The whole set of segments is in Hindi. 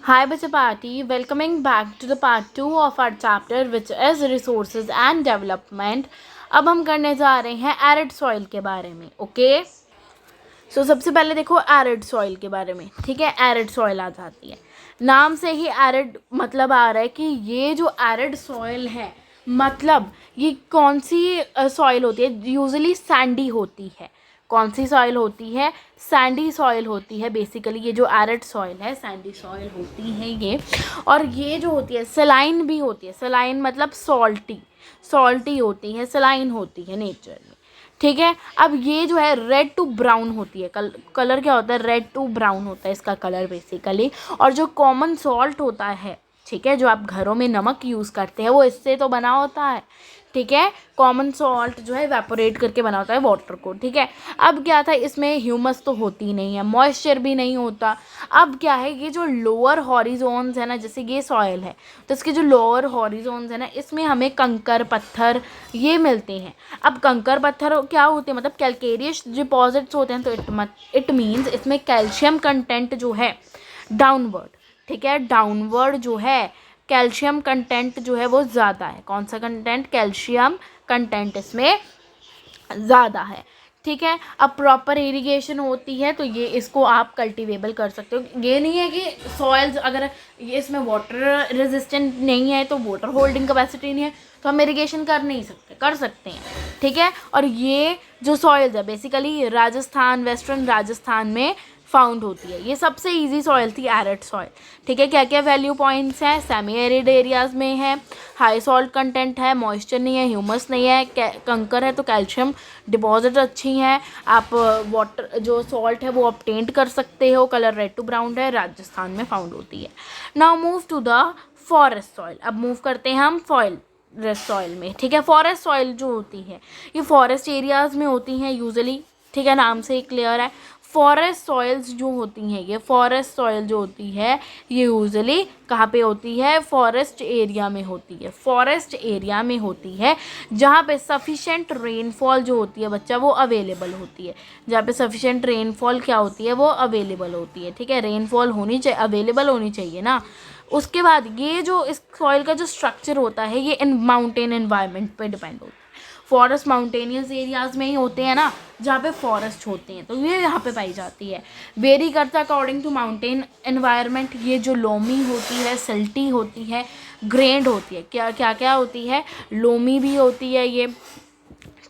Hi Bachapati, welcoming back to the part 2 of our chapter which is resources and development. अब हम करने जा रहे हैं एरिड सॉइल के बारे में. ओके सो सबसे पहले देखो एरिड सॉइल के बारे में. ठीक है, एरिड सॉइल आ जाती है. नाम से ही एरिड मतलब आ रहा है कि ये जो एरिड सॉइल है मतलब ये कौन सी सॉइल होती है. यूजुअली सैंडी होती है. कौन सी सॉइल होती है? सैंडी सॉइल होती है. बेसिकली ये जो एरिड सॉइल है सैंडी सॉइल होती है ये. और ये जो होती है सलाइन भी होती है. सलाइन मतलब सॉल्टी होती है, सलाइन होती है नेचर में. ठीक है, अब ये जो है रेड टू ब्राउन होती है. कलर क्या होता है? रेड टू ब्राउन होता है इसका कलर बेसिकली. और जो कॉमन सॉल्ट होता है, ठीक है, जो आप घरों में नमक यूज़ करते हैं वो इससे तो बना होता है. ठीक है, कॉमन सॉल्ट जो है इवेपोरेट करके बना होता है वाटर को. ठीक है, अब क्या था, इसमें ह्यूमस तो होती नहीं है, मॉइस्चर भी नहीं होता. अब क्या है, ये जो लोअर हॉरिजोन्स है ना, जैसे ये सॉइल है तो इसके जो लोअर हॉरिजोन्स है ना, इसमें हमें कंकर पत्थर ये मिलते हैं. अब कंकर पत्थर क्या होते हैं? मतलब कैल्केरियस डिपॉजिट्स होते हैं. तो इट मीन्स इसमें कैल्शियम कंटेंट जो है डाउनवर्ड, ठीक है, डाउनवर्ड जो है कैल्शियम कंटेंट जो है वो ज़्यादा है. कौन सा कंटेंट? कैल्शियम कंटेंट इसमें ज़्यादा है. ठीक है, अब प्रॉपर इरिगेशन होती है तो ये इसको आप कल्टीवेबल कर सकते हो. ये नहीं है कि सॉइल्स अगर ये इसमें वाटर रेजिस्टेंट नहीं है तो वाटर होल्डिंग कैपेसिटी नहीं है तो हम इरिगेशन कर नहीं सकते, कर सकते हैं. ठीक है, और ये जो सॉइल्स है बेसिकली राजस्थान, वेस्टर्न राजस्थान में फाउंड होती है. ये सबसे इजी सॉइल थी एरिड सॉइल. ठीक है, क्या क्या वैल्यू पॉइंट्स हैं? सेमी एरिड एरियाज़ में है, हाई सॉल्ट कंटेंट है, मॉइस्चर नहीं है, ह्यूमस नहीं है, कंकर है तो कैल्शियम डिपॉजिट अच्छी हैं. आप वाटर जो सॉल्ट है वो ऑब्टेंड कर सकते हो. कलर रेड टू ब्राउन है, राजस्थान में फाउंड होती है. Now move to the forest soil. अब मूव करते हैं हम फॉरेस्ट सॉइल में. ठीक है, फॉरेस्ट सॉइल जो होती है ये फॉरेस्ट एरियाज़ में होती हैं यूजुअली. ठीक है, नाम से ही क्लियर है. फॉरेस्ट सॉइल्स जो होती हैं, ये फॉरेस्ट सॉइल जो होती है ये यूजुअली कहाँ पे होती है? फॉरेस्ट एरिया में होती है. फॉरेस्ट एरिया में होती है जहाँ पे सफिशेंट रेनफॉल जो होती है बच्चा वो अवेलेबल होती है. जहाँ पे सफिशेंट रेनफॉल क्या होती है? वो अवेलेबल होती है. ठीक है, रेनफॉल होनी चाहिए, अवेलेबल होनी चाहिए ना. उसके बाद ये जो इस सॉइल का जो स्ट्रक्चर होता है ये इन माउंटेन एनवायरनमेंट पे डिपेंड होता है. फॉरेस्ट माउंटेनियस एरियाज़ में ही होते हैं ना जहाँ पे फॉरेस्ट होते हैं, तो ये यहाँ पे पाई जाती है. वेरी करता अकॉर्डिंग टू माउंटेन एनवायरनमेंट. ये जो लोमी होती है, सिल्टी होती है, ग्रेंड होती है. क्या क्या क्या होती है? लोमी भी होती है ये.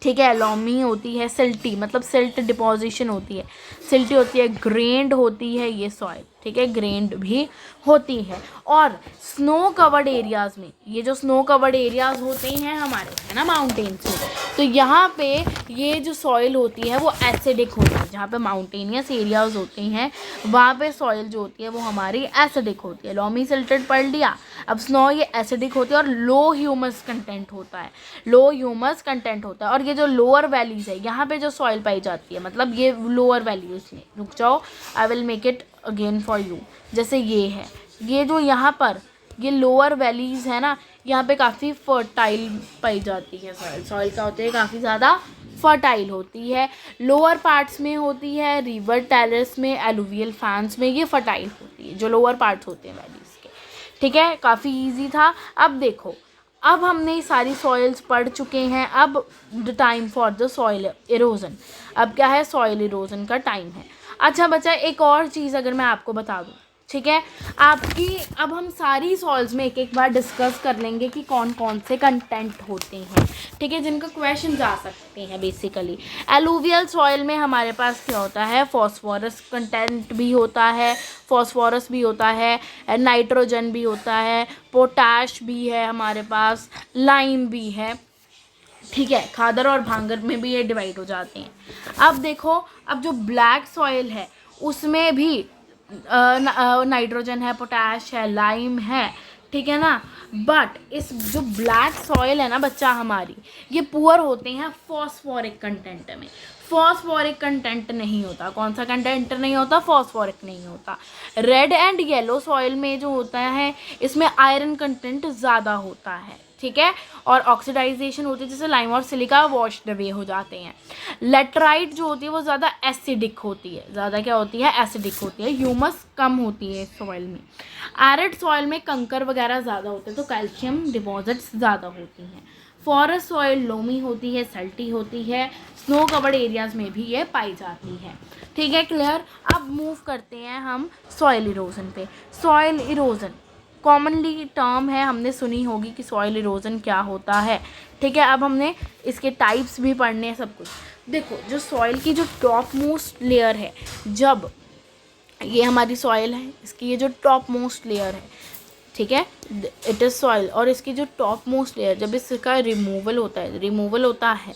ठीक है, लोमी होती है, सिल्टी मतलब सिल्ट डिपोजिशन होती है, सिल्टी होती है, ग्रेंड होती है ये सॉइल. ठीक है, ग्रेंड भी होती है. और स्नो कवर्ड एरियाज़ में, ये जो स्नो कवर्ड एरियाज़ होते हैं हमारे, है ना, माउंटेन्स में, तो यहाँ पे ये जो सॉइल होती है वो एसिडिक होती है. जहाँ पे माउंटेनियस एरियाज़ होते हैं वहाँ पे सॉइल जो होती है वो हमारी एसिडिक होती है. लोमी सिल्टेड पढ़ लिया. अब स्नो ये एसिडिक होती है और लो ह्यूमस कंटेंट होता है, लो ह्यूमस कंटेंट होता है. और ये जो लोअर वैलीज़ है यहाँ पे जो सॉइल पाई जाती है, मतलब ये लोअर वैलीज़ में, रुक जाओ I will make it again for you. जैसे ये है, ये जो यहाँ पर ये लोअर वैलीज़ है ना, यहाँ पे काफ़ी फर्टाइल पाई जाती है सॉइल. सॉइल क्या होती है? काफ़ी ज़्यादा फर्टाइल होती है. लोअर पार्ट्स में होती है, रिवर टेरेस में, एलुवियल फैंस में ये फर्टाइल होती है जो लोअर पार्ट्स होते हैं वैलीज़ के. ठीक है, काफ़ी ईजी था. अब देखो, अब हमने सारी सॉइल्स पढ़ चुके हैं. अब the time for the soil erosion. अब क्या है? सॉइल इरोजन का टाइम है. अच्छा बच्चा, एक और चीज़ अगर मैं आपको बता दूँ, ठीक है, आपकी अब हम सारी सॉइल्स में एक एक बार डिस्कस कर लेंगे कि कौन कौन से कंटेंट होते हैं. ठीक है, जिनका क्वेश्चन जा सकते हैं बेसिकली. एलुवियल सॉइल में हमारे पास क्या होता है? फॉस्फोरस कंटेंट भी होता है, फॉस्फोरस भी होता है, नाइट्रोजन भी होता है, पोटाश भी है हमारे पास, लाइम भी है. ठीक है, खादर और भांगर में भी ये डिवाइड हो जाते हैं. अब देखो, अब जो ब्लैक सॉइल है उसमें भी नाइट्रोजन है, पोटैश है, लाइम है. ठीक है ना. बट इस जो ब्लैक सॉइल है ना बच्चा हमारी, ये पुअर होते हैं फॉस्फोरिक कंटेंट में. फॉस्फोरिक कंटेंट नहीं होता. कौन सा कंटेंट नहीं होता? फॉस्फोरिक नहीं होता. रेड एंड येलो सॉइल में जो होता है इसमें आयरन कंटेंट ज़्यादा होता है. ठीक है, और ऑक्सीडाइजेशन होती है, जैसे लाइम और सिलिका वॉश्ड अवे हो जाते हैं। लेटराइट जो होती है वो ज़्यादा एसिडिक होती है, ज़्यादा क्या होती है, एसिडिक होती है, ह्यूमस कम होती है सॉइल में। एरिड सॉइल में कंकर वगैरह ज़्यादा होते हैं, तो कैल्शियम डिपॉजिट्स ज़्यादा होती हैं। फॉरेस्ट सॉइल लोमी होती है, सल्टी होती है, स्नो कवर्ड एरियाज में भी ये पाई जाती है। ठीक है, क्लियर। अब मूव करते हैं हम सॉइल इरोजन पे। सॉइल इरोजन कॉमनली टर्म है, हमने सुनी होगी कि सॉइल इरोजन क्या होता है। ठीक है, अब हमने इसके टाइप्स भी पढ़ने हैं, सब कुछ। देखो, जो सॉइल की जो टॉप मोस्ट लेयर है, जब ये हमारी सॉइल है, इसकी ये जो टॉप मोस्ट लेयर है, ठीक है, इट इज़ सॉइल, और इसकी जो टॉप मोस्ट लेयर, जब इसका रिमूवल होता है,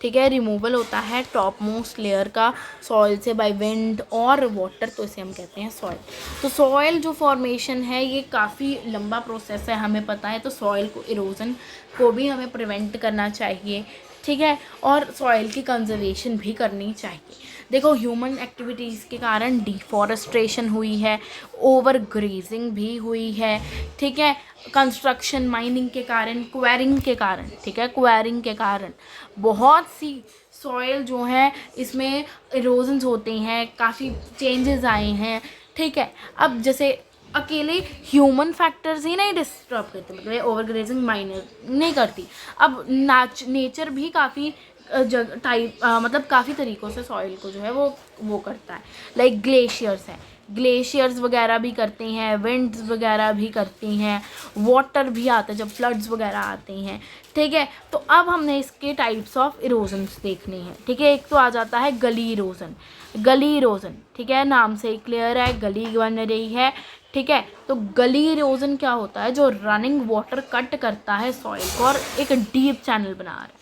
ठीक है, रिमूवल होता है टॉप मोस्ट लेयर का सॉइल से बाय विंड और वाटर, तो इसे हम कहते हैं सॉइल। तो सॉइल जो फॉर्मेशन है ये काफ़ी लंबा प्रोसेस है, हमें पता है, तो सॉइल को इरोजन को भी हमें प्रिवेंट करना चाहिए। ठीक है, और सॉइल की कंजर्वेशन भी करनी चाहिए। देखो, ह्यूमन एक्टिविटीज़ के कारण डिफॉरेस्ट्रेशन हुई है, ओवर ग्रेजिंग भी हुई है, ठीक है, कंस्ट्रक्शन, माइनिंग के कारण, क्वेरिंग के कारण, ठीक है, क्वेरिंग के कारण बहुत सी सॉइल जो है इसमें इरोजन्स होते हैं, काफ़ी चेंजेस आए हैं। ठीक है, अब जैसे अकेले ह्यूमन फैक्टर्स ही नहीं डिस्टर्ब करते, मतलब ओवर ग्रेजिंग माइनर नहीं करती, अब नेचर भी काफ़ी मतलब काफ़ी तरीक़ों से सॉइल को जो है वो करता है। लाइक ग्लेशियर्स हैं, ग्लेशियर्स वगैरह भी करते हैं, विंड्स वगैरह भी करती हैं, वाटर भी आता है जब फ्लड्स वगैरह आते हैं। ठीक है, तो अब हमने इसके टाइप्स ऑफ इरोजन्स देखने हैं। ठीक है, एक तो आ जाता है गली इरोजन। गली इरोजन, ठीक है, नाम से ही क्लियर है, गली बन रही है। ठीक है, तो गली इरोजन क्या होता है, जो रनिंग वाटर कट करता है सॉइल को और एक डीप चैनल बना रहा है।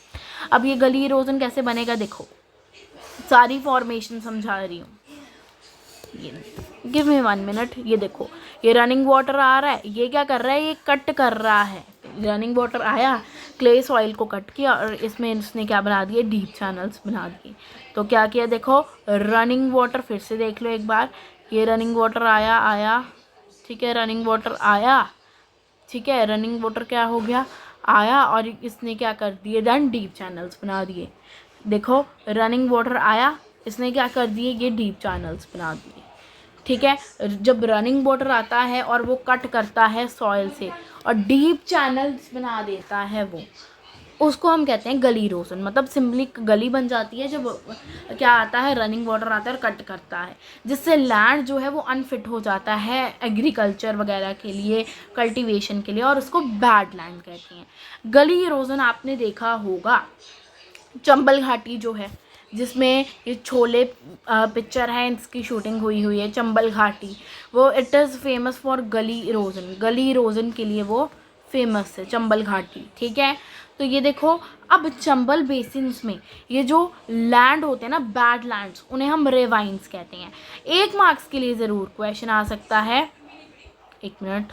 अब ये गली इरोजन कैसे बनेगा, देखो सारी फॉर्मेशन समझा रही हूँ, गिव मी 1 मिनट। ये देखो, ये रनिंग वाटर आ रहा है, ये क्या कर रहा है, ये कट कर रहा है। रनिंग वाटर आया, क्ले सॉइल को कट किया और इसमें इसने क्या बना दिए, डीप चैनल्स बना दिए। तो क्या किया, देखो रनिंग वाटर, फिर से देख लो एक बार, ये रनिंग वाटर आया, ठीक है, रनिंग वाटर आया, ठीक है, रनिंग वाटर क्या हो गया, आया, और इसने क्या कर दिए, देन डीप चैनल्स बना दिए। देखो, रनिंग वाटर आया, इसने क्या कर दिए, ये डीप चैनल्स बना दिए। ठीक है, जब रनिंग वाटर आता है और वो कट करता है सॉइल से और डीप चैनल्स बना देता है, वो उसको हम कहते हैं गली इरोजन। मतलब सिंपली गली बन जाती है जब क्या आता है, रनिंग वाटर आता है और कट करता है, जिससे लैंड जो है वो अनफिट हो जाता है एग्रीकल्चर वगैरह के लिए, कल्टीवेशन के लिए, और उसको बैड लैंड कहते हैं। गली इरोजन आपने देखा होगा, चंबल घाटी जो है, जिसमें ये छोले पिक्चर है, इसकी शूटिंग हुई है, चंबल घाटी, वो इट इज़ फेमस फॉर गली इरोजन। गली इरोजन के लिए वो फेमस है, चंबल घाटी। ठीक है, तो ये देखो, अब चंबल बेसिन्स में ये जो लैंड होते हैं ना, बैड लैंड्स, उन्हें हम रेवाइंस कहते हैं। 1 मार्क्स के लिए ज़रूर क्वेश्चन आ सकता है, 1 मिनट,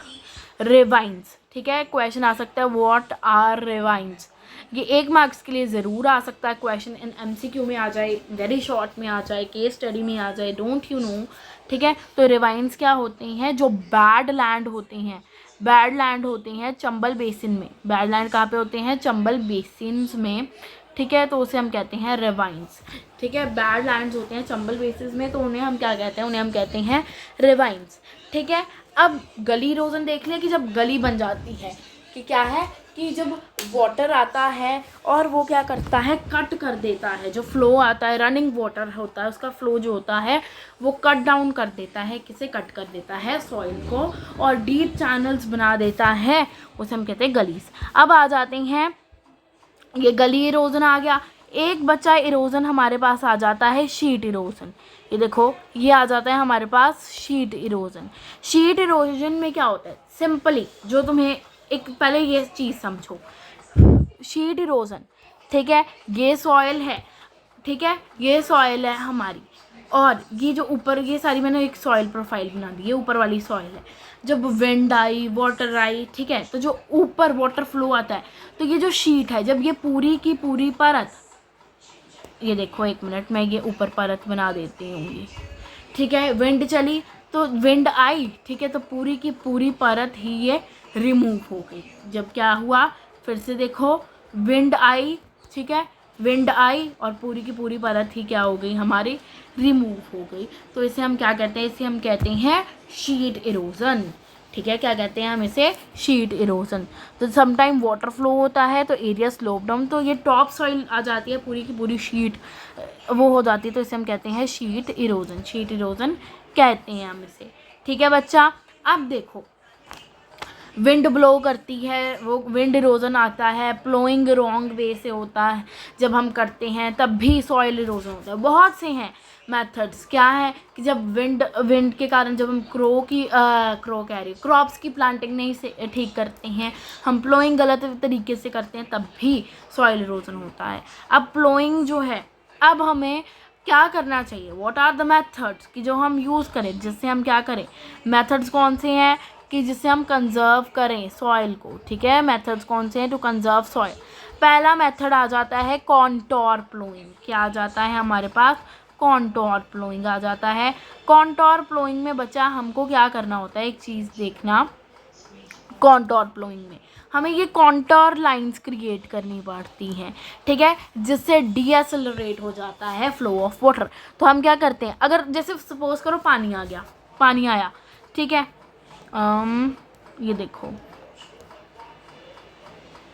रेवाइंस, ठीक है, क्वेश्चन आ सकता है, व्हाट आर रेवाइंस, ये 1 मार्क्स के लिए ज़रूर आ सकता है क्वेश्चन, इन MCQ में आ जाए, वेरी शॉर्ट में आ जाए, केस स्टडी में आ जाए, डोंट यू नो। ठीक है, तो रेवाइंस क्या होते हैं, जो बैड लैंड होते हैं, बैड लैंड होते हैं चंबल बेसिन में। बैड लैंड कहाँ पे होते हैं, चंबल बेसिन्स में। ठीक है, तो उसे हम कहते हैं रेवाइंस। ठीक है, बैड लैंड्स होते हैं चंबल बेसिस में, तो उन्हें हम क्या कहते हैं, उन्हें हम कहते हैं रेवाइंस। ठीक है, अब गली इरोजन देख लें कि जब गली बन जाती है, कि क्या है, कि जब वाटर आता है और वो क्या करता है, कट कर देता है, जो फ्लो आता है, रनिंग वाटर होता है, उसका फ्लो जो होता है वो कट डाउन कर देता है, किसे कट कर देता है, सॉइल को, और डीप चैनल्स बना देता है, उसे हम कहते हैं गलीज। अब आ जाते हैं, ये गली इरोजन आ गया। एक बच्चा इरोजन हमारे पास आ जाता है, शीट इरोजन। ये देखो, ये आ जाता है हमारे पास शीट इरोजन। शीट इरोजन में क्या होता है, सिंपली जो तुम्हें एक पहले ये चीज़ समझो, शीट इरोजन, ठीक है, ये सॉइल है, ठीक है, ये सॉइल है हमारी, और ये जो ऊपर, ये सारी मैंने एक सॉइल प्रोफाइल बना दी है, ऊपर वाली सॉइल है। जब विंड आई, वाटर आई, ठीक है, तो जो ऊपर वाटर फ्लो आता है, तो ये जो शीट है, जब ये पूरी की पूरी परत, ये देखो 1 मिनट, मैं ये ऊपर परत बना देती हूँ ये, ठीक है, विंड चली तो विंड आई, ठीक है, तो पूरी की पूरी परत ही ये रिमूव हो गई। जब क्या हुआ, फिर से देखो, विंड आई, ठीक है, विंड आई और पूरी की पूरी परत ही क्या हो गई हमारी, रिमूव हो गई। तो इसे हम क्या कहते हैं, इसे हम कहते हैं शीट इरोजन, ठीक है, क्या कहते हैं हम इसे, शीट इरोजन। तो समटाइम वाटर फ्लो होता है तो एरिया स्लोप डाउन, तो ये टॉप सॉइल आ जाती है, पूरी की पूरी शीट वो हो जाती है, तो इसे हम कहते हैं शीट इरोजन, शीट इरोजन कहते हैं हम इसे, ठीक है बच्चा। अब देखो, विंड ब्लो करती है, वो विंड इरोजन आता है, प्लोइंग रॉन्ग वे से होता है, जब हम करते हैं तब भी सॉइल इरोजन होता है। बहुत से हैं मेथड्स, क्या है कि जब विंड के कारण जब हम क्रॉप्स की प्लांटिंग नहीं से ठीक करते हैं, हम प्लोइंग गलत तरीके से करते हैं, तब भी सॉइल इरोजन होता है। अब प्लोइंग जो है, अब हमें क्या करना चाहिए, व्हाट आर द मेथड्स कि जो हम यूज़ करें, जिससे हम क्या करें, मेथड्स कौन से हैं कि जिससे हम कंजर्व करें सॉइल को, ठीक है, मेथड्स कौन से हैं टू कंजर्व सॉइल। पहला मेथड आ जाता है कॉन्टोर प्लोइंग, क्या आ जाता है हमारे पास, कॉन्टोर प्लोइंग आ जाता है। कॉन्टोर प्लोइंग में बच्चा हमको क्या करना होता है, एक चीज़ देखना, कॉन्टोर प्लोइंग में हमें ये कॉन्टोर लाइंस क्रिएट करनी पड़ती हैं, ठीक है, जिससे डीएसेलरेट हो जाता है फ्लो ऑफ वाटर। तो हम क्या करते हैं, अगर जैसे सपोज करो पानी आ गया, पानी आया, ठीक है, ये देखो,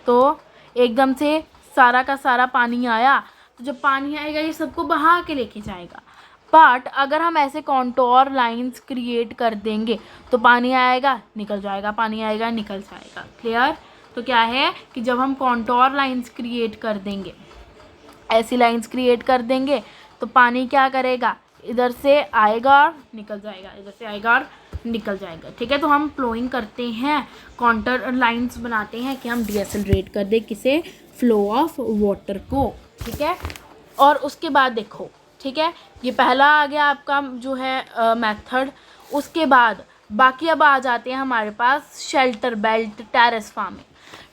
तो एकदम से सारा का सारा पानी आया, तो जब पानी आएगा ये सबको बहा के लेके जाएगा। बट अगर हम ऐसे कॉन्टोर लाइंस क्रिएट कर देंगे तो पानी आएगा निकल जाएगा, पानी आएगा निकल जाएगा, क्लियर। तो क्या है कि जब हम कॉन्टोर लाइंस क्रिएट कर देंगे, ऐसी लाइंस क्रिएट कर देंगे, तो पानी क्या करेगा, इधर से आएगा और निकल जाएगा, इधर से आएगा और निकल जाएगा, ठीक है। तो हम फ्लोइंग करते हैं, कॉन्टर लाइंस बनाते हैं कि हम डीएसेलरेट कर दें किसे, फ्लो ऑफ वाटर को, ठीक है। और उसके बाद देखो, ठीक है, ये पहला आ गया आपका जो है मेथड। उसके बाद बाकी अब आ जाते हैं हमारे पास shelter belt, terrace farming.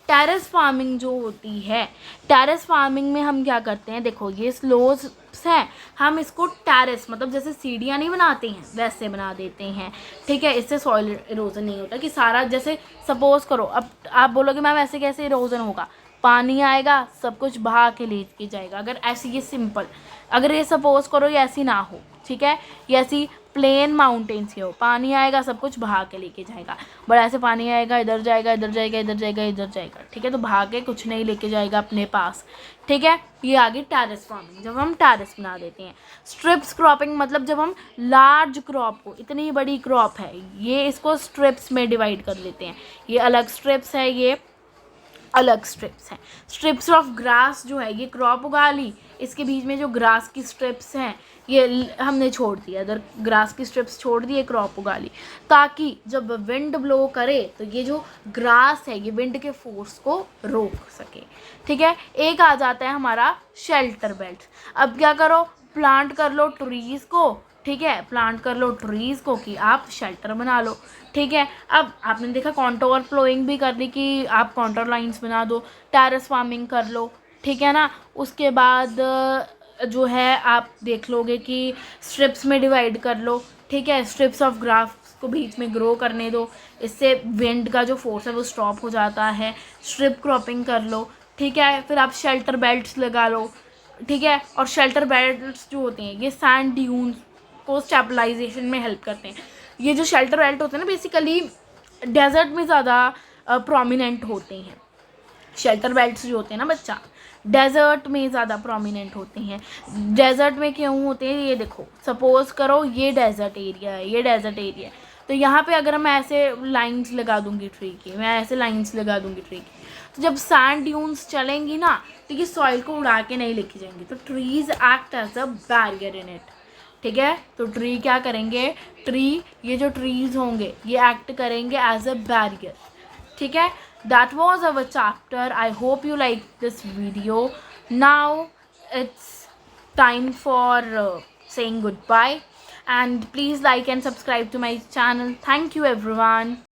Terrace farming जो होती है, टेरेस फार्मिंग में हम क्या करते हैं, देखो ये स्लोप्स हैं, हम इसको टेरेस मतलब जैसे सीढ़ियाँ नहीं बनाते हैं वैसे बना देते हैं, ठीक है। इससे सॉइल इरोजन नहीं होता कि सारा, जैसे सपोज करो, अब आप बोलोगे मैम ऐसे कैसे इरोजन होगा, पानी आएगा सब कुछ बहा के लेके जाएगा। अगर ऐसी, ये सिंपल, अगर ये सपोज करो ये ऐसी ना हो, ठीक है, ये ऐसी प्लेन माउंटेन्स की हो, पानी आएगा सब कुछ बहा के लेके जाएगा, बट ऐसे पानी आएगा इधर जाएगा इधर जाएगा इधर जाएगा इधर जाएगा, ठीक है, तो बहा के कुछ नहीं लेके जाएगा अपने पास, ठीक है। ये आ गई टेरेस फार्मिंग, जब हम टेरेस बना देते हैं। स्ट्रिप्स क्रॉपिंग मतलब जब हम लार्ज क्रॉप को, इतनी बड़ी क्रॉप है ये, इसको स्ट्रिप्स में डिवाइड कर लेते हैं, ये अलग स्ट्रिप्स है, ये अलग स्ट्रिप्स हैं। स्ट्रिप्स ऑफ ग्रास जो है, ये क्रॉप उगा ली, इसके बीच में जो ग्रास की स्ट्रिप्स हैं ये हमने छोड़ दिया, इधर ग्रास की स्ट्रिप्स छोड़ दिए, क्रॉप उगा ली, ताकि जब विंड ब्लो करे तो ये जो ग्रास है ये विंड के फोर्स को रोक सके, ठीक है। एक आ जाता है हमारा शेल्टर बेल्ट। अब क्या करो, प्लांट कर लो ट्रीज़ को, ठीक है, प्लांट कर लो ट्रीज़ को कि आप शेल्टर बना लो, ठीक है। अब आपने देखा कॉन्टोर फ्लोइंग भी कर ली कि आप कॉन्टोर लाइंस बना दो, टेरेस फार्मिंग कर लो, ठीक है ना। उसके बाद जो है आप देख लोगे कि स्ट्रिप्स में डिवाइड कर लो, ठीक है, स्ट्रिप्स ऑफ ग्रास को बीच में ग्रो करने दो, इससे विंड का जो फोर्स है वो स्टॉप हो जाता है। स्ट्रिप क्रॉपिंग कर लो, ठीक है, फिर आप शेल्टर बेल्ट्स लगा लो, ठीक है। और शेल्टर बेल्ट्स जो होते हैं ये सैंड ड्यून्स को स्टेबलाइजेशन में हेल्प करते हैं। ये जो शेल्टर बेल्ट होते हैं ना बेसिकली डेजर्ट में ज़्यादा प्रोमिनेंट होते हैं, शेल्टर बेल्ट्स जो होते हैं ना बच्चा, डेजर्ट में ज़्यादा प्रोमिनेंट होते हैं। डेजर्ट में क्यों होते हैं, ये देखो, सपोज करो ये डेजर्ट एरिया है, ये डेजर्ट एरिया है, तो यहाँ पे अगर मैं ऐसे लाइंस लगा दूँगी ट्री की, मैं ऐसे लाइंस लगा दूँगी ट्री की, तो जब सैंड ड्यून्स चलेंगी ना तो ये सॉइल को उड़ा के नहीं लेके जाएंगी, तो trees act as a barrier in it, ठीक है। तो ट्री क्या करेंगे, ट्री, ये जो ट्रीज होंगे ये एक्ट करेंगे एज अ बैरियर, ठीक है। That was our chapter. I hope you like this video. Now it's time for saying goodbye, and please like and subscribe to my channel. Thank you everyone.